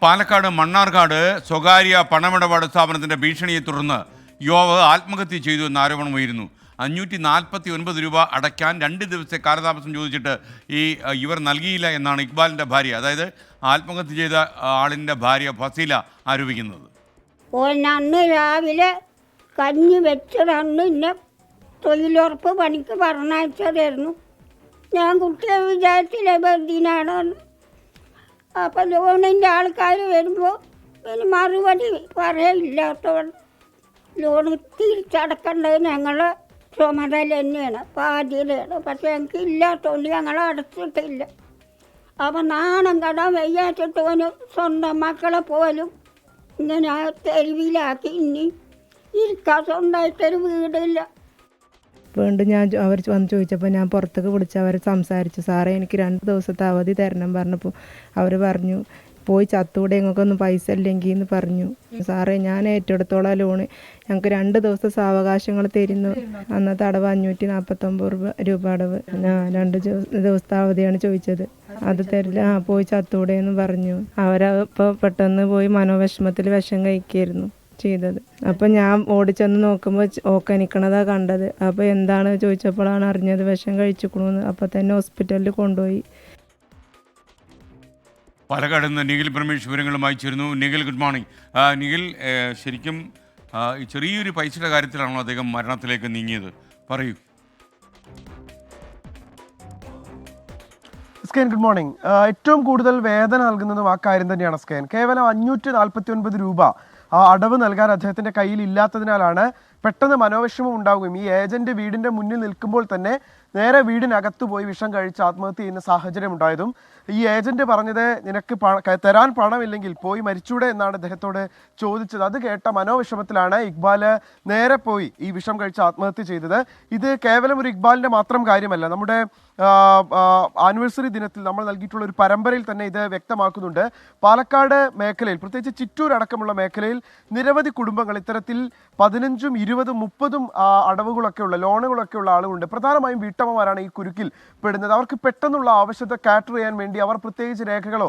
പാലക്കാട് മണ്ണാർക്കാട് സ്വകാര്യ പണമിടപാട് സ്ഥാപനത്തിന്റെ ഭീഷണിയെ തുടർന്ന് യുവാവ് ആത്മഹത്യ ചെയ്തു എന്ന ആരോപണമുയരുന്നു. 549 രൂപ അടയ്ക്കാൻ 2 ദിവസത്തെ കാലതാമസം ചോദിച്ചിട്ട് ഇവർ നൽകിയില്ല എന്നാണ് ഇക്ബാലിന്റെ ഭാര്യ, അതായത് ആത്മഹത്യ ചെയ്ത ആളിന്റെ ഭാര്യ ഫസീല ആരോപിക്കുന്നത്. അന്ന് രാവിലെ കഞ്ഞി വെച്ചതന്ന് ഇന്നെ തൊഴിലുറപ്പ് പണിക്ക് പറഞ്ഞയച്ചതായിരുന്നു. ഞാൻ കുട്ടിയെ വിചാരിച്ചില്ല ബന്ധിനാണ്. അപ്പം ലോണിൻ്റെ ആൾക്കാർ വരുമ്പോൾ ഇനി മറുപടി പറയില്ലാത്തവർ ലോണ് തിരിച്ചടക്കേണ്ടത് ഞങ്ങളെ ചുമതല തന്നെയാണ്, ബാധ്യതയാണ്. പക്ഷെ എനിക്ക് ഇല്ലാത്തതുകൊണ്ട് ഞങ്ങൾ അടച്ചിട്ടില്ല. അപ്പം നാണം കടാൻ വയ്യാച്ചിട്ട് ഓന് സ്വന്തം മക്കളെ പോലും ഇങ്ങനെ തെരുവിലാക്കി. ഇനി ഇരിക്കാൻ സ്വന്തമായിട്ടൊരു വീടില്ല. വീണ്ടും അവർ വന്ന് ചോദിച്ചപ്പോൾ ഞാൻ പുറത്തേക്ക് വിളിച്ച് അവർ സംസാരിച്ചു. സാറേ എനിക്ക് 2 ദിവസത്തെ അവധി തരണം പറഞ്ഞപ്പോൾ അവർ പറഞ്ഞു പോയി ചത്തൂടെ, ഞങ്ങൾക്കൊന്നും പൈസ ഇല്ലെങ്കിൽ എന്ന് പറഞ്ഞു. സാറേ ഞാൻ ഏറ്റെടുത്തോളാം ലോണ്, ഞങ്ങൾക്ക് 2 ദിവസത്തെ സാവകാശങ്ങൾ തരുന്നു. അന്നത്തെ അടവ് 549 രൂപ അടവ്. 2 ദിവസത്തെ അവധിയാണ് ചോദിച്ചത്, അത് തരില്ല. പോയി ചത്തൂടെ എന്ന് പറഞ്ഞു. അവരപ്പോൾ പെട്ടെന്ന് പോയി മനോവിഷമത്തിൽ വിഷം കഴിക്കായിരുന്നു ചെയ്തത്. അപ്പം ഞാൻ ഓടിച്ചെന്ന് നോക്കുമ്പോൾ ഓക്കനിക്കണതാണ് കണ്ടത്. അപ്പോൾ എന്താണ് ചോദിച്ചപ്പോഴാണ് അറിഞ്ഞത് വിഷം കഴിച്ചിക്കണമെന്ന്. അപ്പോൾ തന്നെ ഹോസ്പിറ്റലിൽ കൊണ്ടുപോയി. പാലക്കാട് നിന്ന് നിഖിൽ പ്രമേഷ് വിവരങ്ങളുമായി ചേരുന്നു. Nikhil, good morning. നിഖിൽ, ശരിക്കും ചെറിയൊരു പൈസയുടെ കാര്യത്തിലാണോ അദ്ദേഹം മരണത്തിലേക്ക് നീങ്ങിയത്? പറയൂ. സ്കേൻ, ഗുഡ് മോർണിംഗ്. ഏറ്റവും കൂടുതൽ വേദന നൽകുന്നതും ആ കാര്യം തന്നെയാണ് സ്കേൻ. കേവലം 549 രൂപ അടവ് നൽകാൻ അദ്ദേഹത്തിന്റെ കയ്യിൽ ഇല്ലാത്തതിനാലാണ് പെട്ടെന്ന് മനോവിഷമം ഉണ്ടാവുകയും ഈ ഏജന്റ് വീടിന്റെ മുന്നിൽ നിൽക്കുമ്പോൾ തന്നെ നേരെ വീടിനകത്ത് പോയി വിഷം കഴിച്ച് ആത്മഹത്യ ചെയ്യുന്ന സാഹചര്യം ഉണ്ടായതും. ഈ ഏജന്റ് പറഞ്ഞത് നിനക്ക് തരാൻ പണമില്ലെങ്കിൽ പോയി മരിച്ചൂടെ എന്നാണ് അദ്ദേഹത്തോട് ചോദിച്ചത്. അത് കേട്ട മനോവിഷമത്തിലാണ് ഇക്ബാല് നേരെ പോയി ഈ വിഷം കഴിച്ച് ആത്മഹത്യ ചെയ്തത്. ഇത് കേവലം ഒരു ഇക്ബാലിന്റെ മാത്രം കാര്യമല്ല. നമ്മുടെ ആനിവേഴ്സറി ദിനത്തിൽ നമ്മൾ നൽകിയിട്ടുള്ള ഒരു പരമ്പരയിൽ തന്നെ ഇത് വ്യക്തമാക്കുന്നുണ്ട്. പാലക്കാട് മേഖലയിൽ, പ്രത്യേകിച്ച് ചിറ്റൂർ അടക്കമുള്ള മേഖലയിൽ നിരവധി കുടുംബങ്ങൾ ഇത്തരത്തിൽ 15ഉം 20ഉം 30ഉം അടവുകളൊക്കെ ഉള്ള ലോണുകളൊക്കെ ഉള്ള ആളുകളുണ്ട്. പ്രധാനമായും വീട്ടമ്മമാരാണ് ഈ കുരുക്കിൽ പെടുന്നത്. അവർക്ക് പെട്ടെന്നുള്ള ആവശ്യത്തെ കാറ്റർ ചെയ്യാൻ വേണ്ടി അവർ പ്രത്യേകിച്ച് രേഖകളോ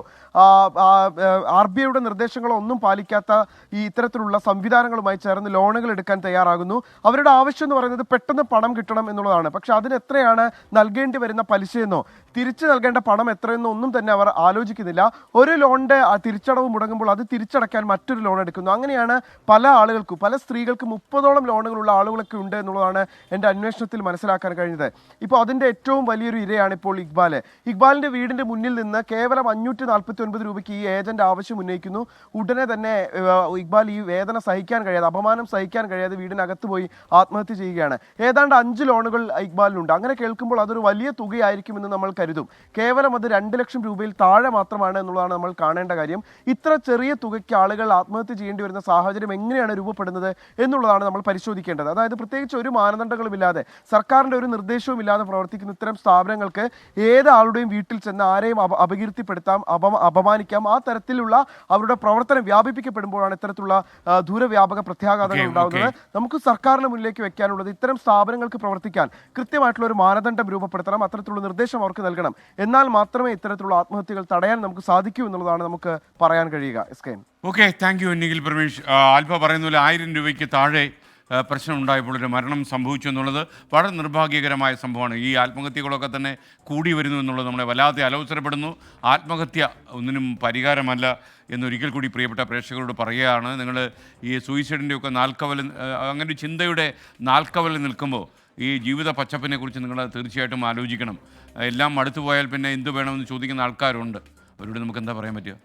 RBIയുടെ നിർദ്ദേശങ്ങളോ ഒന്നും പാലിക്കാത്ത ഈ ഇത്തരത്തിലുള്ള സംവിധാനങ്ങളുമായി ചേർന്ന് ലോണുകൾ എടുക്കാൻ തയ്യാറാകുന്നു. അവരുടെ ആവശ്യം എന്ന് പറയുന്നത് പെട്ടെന്ന് പണം കിട്ടണം എന്നുള്ളതാണ്. പക്ഷെ അതിന് എത്രയാണ് നൽകേണ്ടി വരുന്ന പലിശയെന്നോ തിരിച്ചു നൽകേണ്ട പണം എത്രയെന്നോ ഒന്നും തന്നെ അവർ ആലോചിക്കുന്നില്ല. ഒരു ലോണിന്റെ തിരിച്ചടവ് മുടങ്ങുമ്പോൾ അത് തിരിച്ചടയ്ക്കാൻ മറ്റൊരു ലോൺ എടുക്കുന്നു. അങ്ങനെയാണ് പല ആളുകൾക്കും, പല സ്ത്രീകൾക്ക് 30ഓളം ലോണുകളുള്ള ആളുകളൊക്കെ ഉണ്ട് എന്നുള്ളതാണ് എൻ്റെ അന്വേഷണത്തിൽ മനസ്സിലാക്കാൻ കഴിഞ്ഞത്. ഇപ്പോൾ അതിൻ്റെ ഏറ്റവും വലിയൊരു ഇരയാണ് ഇപ്പോൾ ഇക്ബാല്. ഇക്ബാലിൻ്റെ വീടിൻ്റെ മുന്നിൽ നിന്ന് കേവലം 549 രൂപയ്ക്ക് ഈ ഏജന്റ് ആവശ്യം ഉന്നയിക്കുന്നു. ഉടനെ തന്നെ ഇക്ബാൽ ഈ വേദന സഹിക്കാൻ കഴിയാതെ, അപമാനം സഹിക്കാൻ കഴിയാതെ വീടിനകത്ത് പോയി ആത്മഹത്യ ചെയ്യുകയാണ്. ഏതാണ്ട് 5 ലോണുകൾ ഇക്ബാലിനുണ്ട്. അങ്ങനെ കേൾക്കുമ്പോൾ അതൊരു വലിയ തുകയായിരിക്കുമെന്ന് നമ്മൾ കരുതും. കേവലം അത് 2 ലക്ഷം രൂപയിൽ താഴെ മാത്രമാണ് എന്നുള്ളതാണ് നമ്മൾ കാണേണ്ട കാര്യം. ഇത്ര ചെറിയ തുകയ്ക്ക് ആളുകൾ ആത്മഹത്യ ചെയ്യേണ്ടി വരുന്ന സാഹചര്യം എങ്ങനെയാണ് രൂപപ്പെടുന്നത് എന്നുള്ളതാണ് നമ്മൾ പരിശോധിക്കേണ്ടത്. അതായത് പ്രത്യേകിച്ച് ഒരു മാനദണ്ഡങ്ങളുമില്ലാതെ, സർക്കാരിൻ്റെ ഒരു നിർദ്ദേശവും ഇല്ലാതെ പ്രവർത്തിക്കുന്ന ഇത്തരം സ്ഥാപനങ്ങൾക്ക് ഏത് ആളുടെയും വീട്ടിൽ ചെന്ന് ആരെയും അപകീർത്തിപ്പെടുത്താം, അപമാനിക്കാം. ആ തരത്തിലുള്ള അവരുടെ പ്രവർത്തനം വ്യാപിപ്പിക്കപ്പെടുമ്പോഴാണ് ഇത്തരത്തിലുള്ള ദൂരവ്യാപക പ്രത്യാഘാതങ്ങൾ ഉണ്ടാകുന്നത്. നമുക്ക് സർക്കാരിന് മുന്നിലേക്ക് വെക്കാനുള്ളത് ഇത്തരം സ്ഥാപനങ്ങൾക്ക് പ്രവർത്തിക്കാൻ കൃത്യമായിട്ടുള്ള ഒരു മാനദണ്ഡം രൂപപ്പെടുത്തണം, അത്തരത്തിലുള്ള നിർദ്ദേശം അവർക്ക് നൽകണം. എന്നാൽ മാത്രമേ ഇത്തരത്തിലുള്ള ആത്മഹത്യകൾ തടയാൻ നമുക്ക് സാധിക്കൂ എന്നുള്ളതാണ് നമുക്ക് പറയാൻ കഴിയുക. എസ്കേൻ, okay, thank you Nikhil Pramesh. Alpha പറയുന്ന പോലെ 1000 രൂപയ്ക്ക് താഴെ പ്രശ്നം ഉണ്ടായപ്പോൾ ഒരു മരണം സംഭവിച്ചു എന്നുള്ളത് വളരെ നിർഭാഗ്യകരമായ സംഭവമാണ്. ഈ ആത്മഹത്യകളൊക്കെ തന്നെ കൂടി വരുന്നു എന്നുള്ളത് നമ്മളെ വല്ലാതെ അലോസരപ്പെടുന്നു. ആത്മഹത്യ ഒന്നിനും പരിഹാരമല്ല എന്നൊരിക്കൽ കൂടി പ്രിയപ്പെട്ട പ്രേക്ഷകരോട് പറയുകയാണ്. നിങ്ങൾ ഈ സൂയിസൈഡിൻ്റെയൊക്കെ നാൽക്കവൽ, അങ്ങനെ ഒരു ചിന്തയുടെ നാൽക്കവൽ നിൽക്കുമ്പോൾ ഈ ജീവിത പച്ചപ്പിനെ കുറിച്ച് നിങ്ങൾ തീർച്ചയായിട്ടും ആലോചിക്കണം. എല്ലാം അടുത്തു പോയാൽ പിന്നെ എന്ത് വേണമെന്ന് ചോദിക്കുന്ന ആൾക്കാരുണ്ട്. അവരോട് നമുക്ക് എന്താ പറയാൻ പറ്റുക?